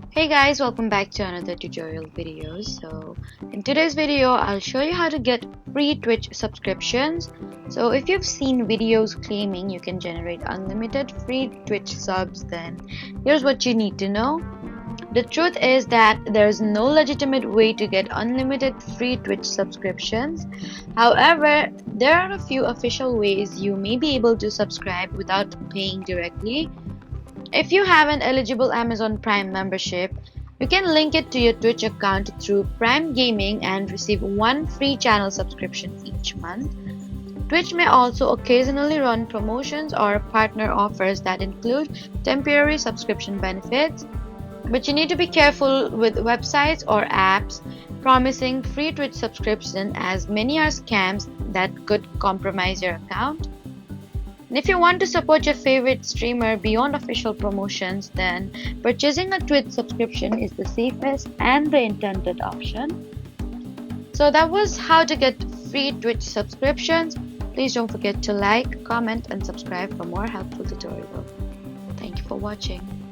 Hey guys, welcome back to another tutorial video. So in today's video I'll show you how to get free Twitch subscriptions. So if you've seen videos claiming you can generate unlimited free Twitch subs, then here's what you need to know. The truth is that there's no legitimate way to get unlimited free Twitch subscriptions. However, there are a few official ways you may be able to subscribe without paying directly. If you have an eligible Amazon Prime membership, you can link it to your Twitch account through Prime Gaming and receive one free channel subscription each month. Twitch may also occasionally run promotions or partner offers that include temporary subscription benefits, but you need to be careful with websites or apps promising free Twitch subscription, as many are scams that could compromise your account. And if you want to support your favorite streamer beyond official promotions, then purchasing a Twitch subscription is the safest and the intended option. So that was how to get free Twitch subscriptions. Please don't forget to like, comment, and subscribe for more helpful tutorials. Thank you for watching.